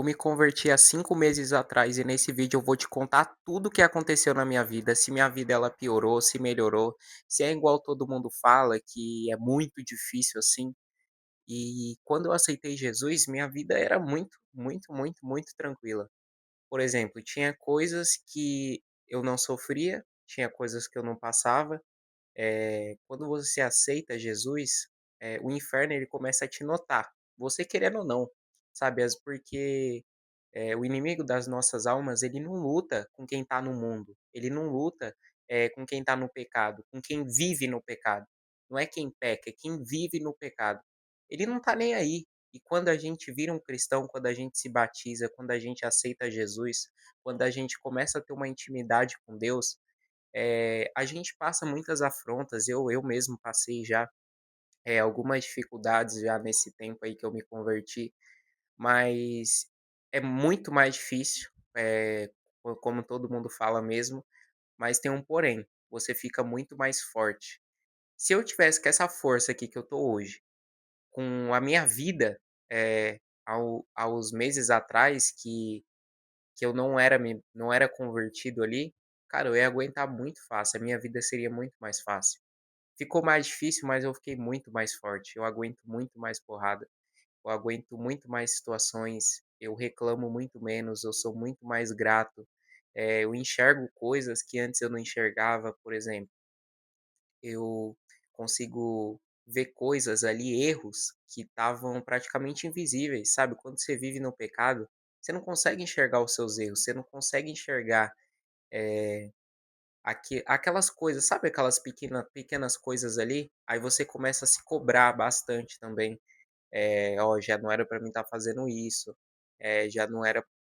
Eu me converti há 5 meses atrás e nesse vídeo eu vou te contar tudo o que aconteceu na minha vida, se minha vida ela piorou, se melhorou, se é igual todo mundo fala que é muito difícil assim. E quando eu aceitei Jesus, minha vida era muito, muito, muito, muito tranquila. Por exemplo, tinha coisas que eu não sofria, tinha coisas que eu não passava. Quando você aceita Jesus, o inferno ele começa a te notar, você querendo ou não, sabe, porque o inimigo das nossas almas, ele não luta com quem está no mundo, ele não luta, com quem está no pecado, com quem vive no pecado. Não é quem peca, é quem vive no pecado. Ele não está nem aí. E quando a gente vira um cristão, quando a gente se batiza, quando a gente aceita Jesus, quando a gente começa a ter uma intimidade com Deus, a gente passa muitas afrontas, eu mesmo passei já, algumas dificuldades já nesse tempo aí que eu me converti, mas é muito mais difícil, como todo mundo fala mesmo, mas tem um porém, você fica muito mais forte. Se eu tivesse com essa força aqui que eu tô hoje, com a minha vida, aos meses atrás que eu não era convertido ali, cara, eu ia aguentar muito fácil, a minha vida seria muito mais fácil. Ficou mais difícil, mas eu fiquei muito mais forte, eu aguento muito mais porrada. Eu aguento muito mais situações, eu reclamo muito menos, eu sou muito mais grato, eu enxergo coisas que antes eu não enxergava, por exemplo, eu consigo ver coisas ali, erros que estavam praticamente invisíveis, sabe? Quando você vive no pecado, você não consegue enxergar os seus erros, você não consegue enxergar aquelas coisas, sabe aquelas pequenas coisas ali? Aí você começa a se cobrar bastante também. "Ó, já não era para mim estar fazendo isso, já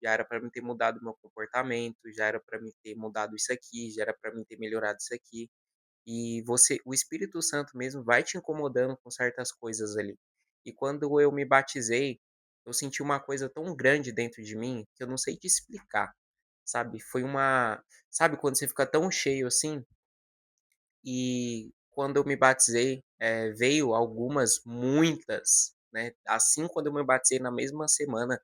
era para mim ter mudado meu comportamento, já era para mim ter mudado isso aqui, já era para mim ter melhorado isso aqui". E o Espírito Santo mesmo vai te incomodando com certas coisas ali. E quando eu me batizei, eu senti uma coisa tão grande dentro de mim, que eu não sei te explicar, sabe, sabe quando você fica tão cheio assim? E quando eu me batizei, veio muitas, né, assim quando eu me batizei na mesma semana,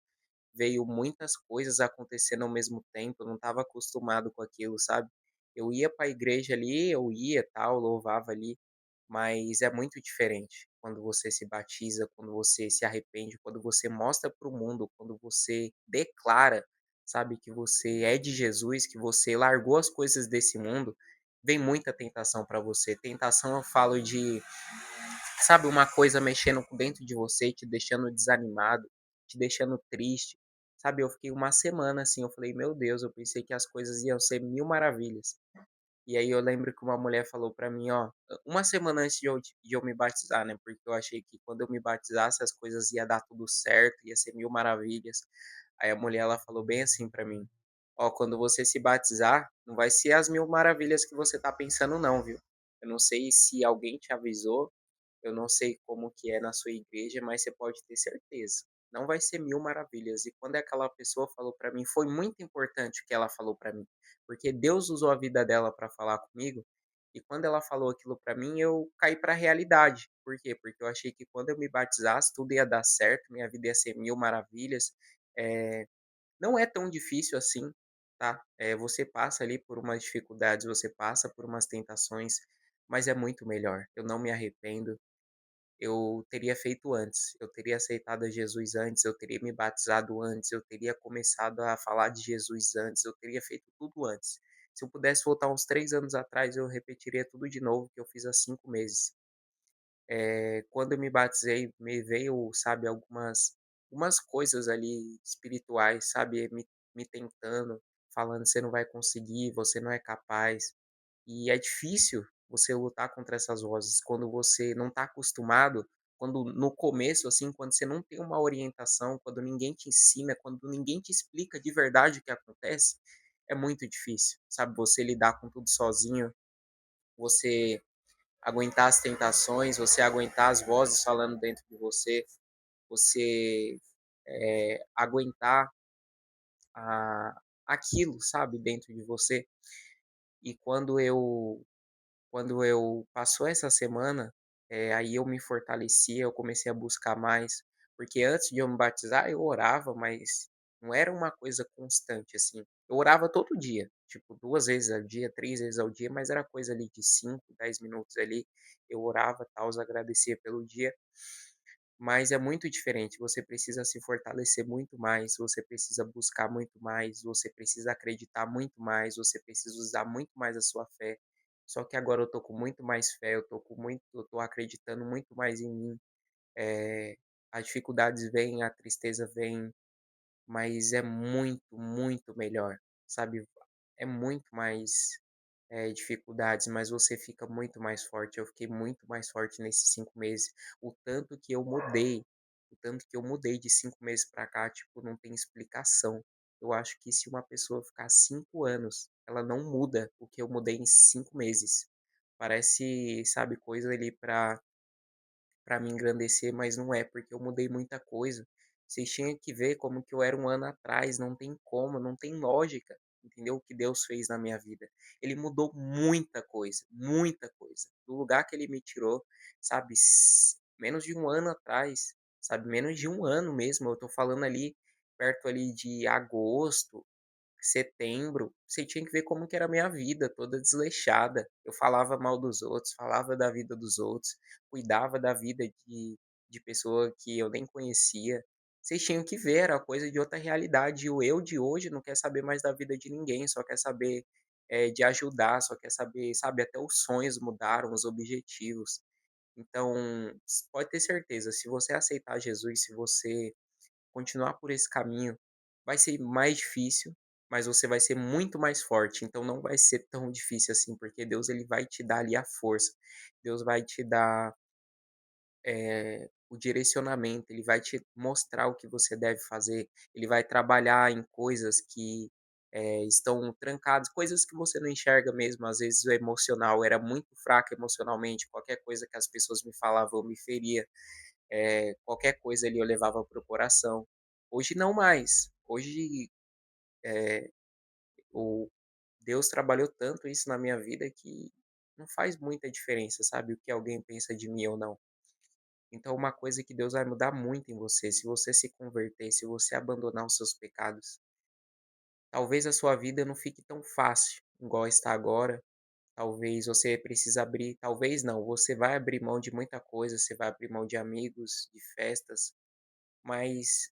veio muitas coisas acontecendo ao mesmo tempo, eu não estava acostumado com aquilo, sabe. Eu ia para a igreja ali, eu ia tal, louvava ali, mas é muito diferente quando você se batiza, quando você se arrepende, quando você mostra para o mundo, quando você declara, sabe, que você é de Jesus, que você largou as coisas desse mundo, vem muita tentação para você. Tentação eu falo de, sabe, uma coisa mexendo dentro de você, te deixando desanimado, te deixando triste. Sabe, eu fiquei uma semana assim, eu falei: "Meu Deus, eu pensei que as coisas iam ser mil maravilhas". E aí eu lembro que uma mulher falou pra mim, ó, uma semana antes de eu me batizar, né, porque eu achei que quando eu me batizasse as coisas ia dar tudo certo, ia ser mil maravilhas. Aí a mulher ela falou bem assim pra mim: "Ó, quando você se batizar, não vai ser as mil maravilhas que você tá pensando não, viu. Eu não sei se alguém te avisou, eu não sei como que é na sua igreja, mas você pode ter certeza, não vai ser mil maravilhas". E quando aquela pessoa falou para mim, foi muito importante o que ela falou para mim, porque Deus usou a vida dela para falar comigo, e quando ela falou aquilo para mim, eu caí para a realidade. Por quê? Porque eu achei que quando eu me batizasse, tudo ia dar certo, minha vida ia ser mil maravilhas. Eh, não é tão difícil assim, tá? Você passa ali por umas dificuldades, você passa por umas tentações, mas é muito melhor. Eu não me arrependo, eu teria feito antes, eu teria aceitado a Jesus antes, eu teria me batizado antes, eu teria começado a falar de Jesus antes, eu teria feito tudo antes. Se eu pudesse voltar uns 3 anos atrás, eu repetiria tudo de novo que eu fiz há 5 meses. Quando eu me batizei, me veio, sabe, algumas coisas ali espirituais, sabe, me tentando, falando: "Você não vai conseguir, você não é capaz". E é difícil você lutar contra essas vozes quando você não está acostumado, quando no começo, assim, quando você não tem uma orientação, quando ninguém te ensina, quando ninguém te explica de verdade o que acontece, é muito difícil, sabe, você lidar com tudo sozinho, você aguentar as tentações, você aguentar as vozes falando dentro de você, você, aguentar a aquilo, sabe, dentro de você. E quando eu passou essa semana, aí eu me fortaleci, eu comecei a buscar mais, porque antes de eu me batizar eu orava, mas não era uma coisa constante, assim. Eu orava todo dia, tipo 2 vezes ao dia, 3 vezes ao dia, mas era coisa ali de 5, 10 minutos ali, eu orava, tals, agradecia pelo dia. Mas é muito diferente, você precisa se fortalecer muito mais, você precisa buscar muito mais, você precisa acreditar muito mais, você precisa usar muito mais a sua fé. Só que agora eu tô com muito mais fé, eu tô acreditando muito mais em mim. Eh, as dificuldades vêm, a tristeza vem, mas é muito, muito melhor, sabe. É muito mais, dificuldades, mas você fica muito mais forte. Eu fiquei muito mais forte nesses 5 meses. O tanto que eu mudei, o tanto que eu mudei de 5 meses pra cá, tipo, não tem explicação. Eu acho que se uma pessoa ficar 5 anos, ela não muda o que eu mudei em 5 meses. Parece, sabe, coisa ali pra me engrandecer, mas não é, porque eu mudei muita coisa. Vocês tinham que ver como que eu era um ano atrás, não tem como, não tem lógica, entendeu, o que Deus fez na minha vida. Ele mudou muita coisa. Do lugar que ele me tirou, sabe, menos de um ano atrás, sabe, menos de um ano mesmo, eu tô falando ali, perto ali de agosto, setembro, você tinha que ver como que era a minha vida, toda desleixada. Eu falava mal dos outros, falava da vida dos outros, cuidava da vida de pessoa que eu nem conhecia. Vocês tinham que ver, era coisa de outra realidade. E o eu de hoje não quer saber mais da vida de ninguém, só quer saber, de ajudar, só quer saber, sabe, até os sonhos mudaram, os objetivos. Então, pode ter certeza, se você aceitar Jesus, se você continuar por esse caminho, vai ser mais difícil, mas você vai ser muito mais forte, então não vai ser tão difícil assim, porque Deus ele vai te dar ali a força. Deus vai te dar, o direcionamento, ele vai te mostrar o que você deve fazer, ele vai trabalhar em coisas que, estão trancadas, coisas que você não enxerga mesmo, às vezes o emocional, eu era muito fraco emocionalmente, qualquer coisa que as pessoas me falavam me feria. Qualquer coisa ali eu levava para o coração. Hoje não mais. Hoje, o Deus trabalhou tanto isso na minha vida que não faz muita diferença, sabe, o que alguém pensa de mim ou não. Então uma coisa que Deus vai mudar muito em você, se você se converter, se você abandonar os seus pecados, talvez a sua vida não fique tão fácil igual está agora, talvez você precise abrir, talvez não, você vai abrir mão de muita coisa, você vai abrir mão de amigos, de festas, mas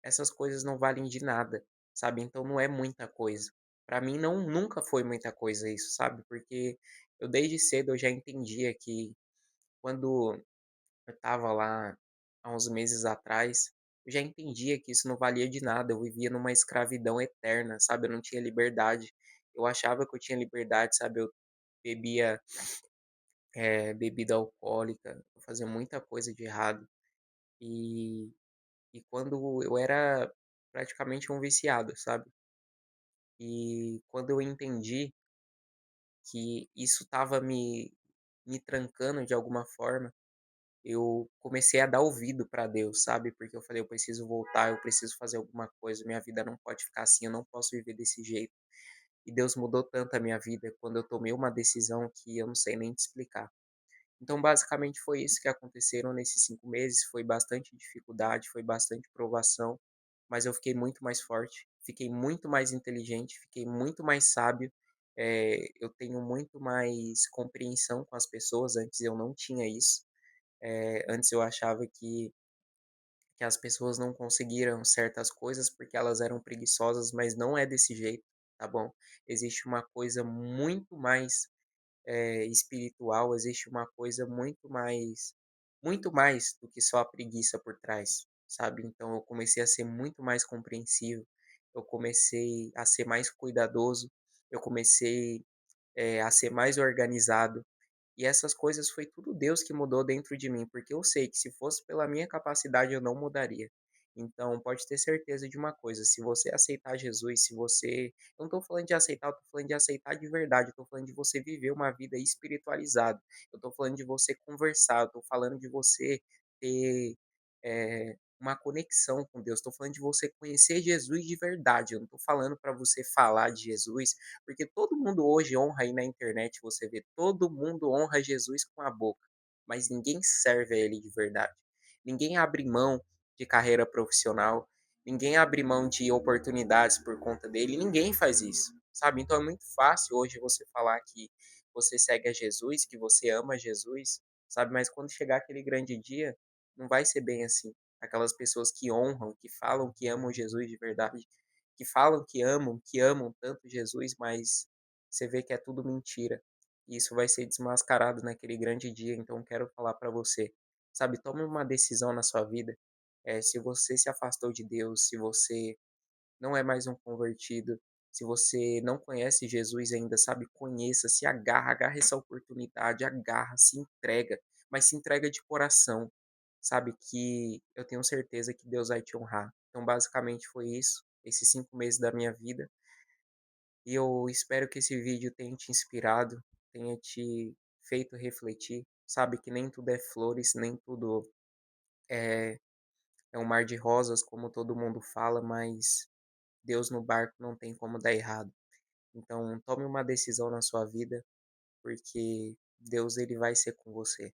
essas coisas não valem de nada, sabe, então não é muita coisa. Pra mim não nunca foi muita coisa isso, sabe, porque eu desde cedo eu já entendia que quando eu estava lá há uns meses atrás, eu já entendia que isso não valia de nada, eu vivia numa escravidão eterna, sabe, eu não tinha liberdade. Eu achava que eu tinha liberdade, sabe, eu bebia, bebida alcoólica, eu fazia muita coisa de errado. E e quando eu era praticamente um viciado, sabe. E quando eu entendi que isso estava me trancando de alguma forma, eu comecei a dar ouvido para Deus, sabe, porque eu falei: "Eu preciso voltar, eu preciso fazer alguma coisa, minha vida não pode ficar assim, eu não posso viver desse jeito". E Deus mudou tanto a minha vida quando eu tomei uma decisão que eu não sei nem te explicar. Então, basicamente, foi isso que aconteceram nesses 5 meses, foi bastante dificuldade, foi bastante provação, mas eu fiquei muito mais forte, fiquei muito mais inteligente, fiquei muito mais sábio, eu tenho muito mais compreensão com as pessoas, antes eu não tinha isso. Antes eu achava que as pessoas não conseguiram certas coisas porque elas eram preguiçosas, mas não é desse jeito, tá bom? Existe uma coisa muito mais, espiritual, existe uma coisa muito mais do que só a preguiça por trás, sabe. Então eu comecei a ser muito mais compreensivo, eu comecei a ser mais cuidadoso, eu comecei, a ser mais organizado. E essas coisas foi tudo Deus que mudou dentro de mim, porque eu sei que se fosse pela minha capacidade eu não mudaria. Então pode ter certeza de uma coisa, se você aceitar Jesus, se você eu não estou falando de aceitar, eu estou falando de aceitar de verdade, eu estou falando de você viver uma vida espiritualizada, eu estou falando de você conversar, eu estou falando de você ter, uma conexão com Deus, estou falando de você conhecer Jesus de verdade, eu não estou falando para você falar de Jesus, porque todo mundo hoje honra aí na internet, você vê, todo mundo honra Jesus com a boca, mas ninguém serve a ele de verdade. Ninguém abre mão de carreira profissional, ninguém abre mão de oportunidades por conta dele, ninguém faz isso, sabe. Então é muito fácil hoje você falar que você segue a Jesus, que você ama Jesus, sabe, mas quando chegar aquele grande dia, não vai ser bem assim. Aquelas pessoas que honram, que falam que amam Jesus de verdade, que falam que amam tanto Jesus, mas você vê que é tudo mentira. E isso vai ser desmascarado naquele grande dia, então quero falar para você, sabe, tome uma decisão na sua vida, se você se afastou de Deus, se você não é mais um convertido, se você não conhece Jesus ainda, sabe, conheça, se agarra, agarra essa oportunidade, agarra, se entrega, mas se entrega de coração, sabe, que eu tenho certeza que Deus vai te honrar. Então, basicamente foi isso, esses 5 meses da minha vida, e eu espero que esse vídeo tenha te inspirado, tenha te feito refletir, sabe, que nem tudo é flores, nem tudo é um mar de rosas, como todo mundo fala, mas Deus no barco não tem como dar errado. Então, tome uma decisão na sua vida, porque Deus ele vai ser com você.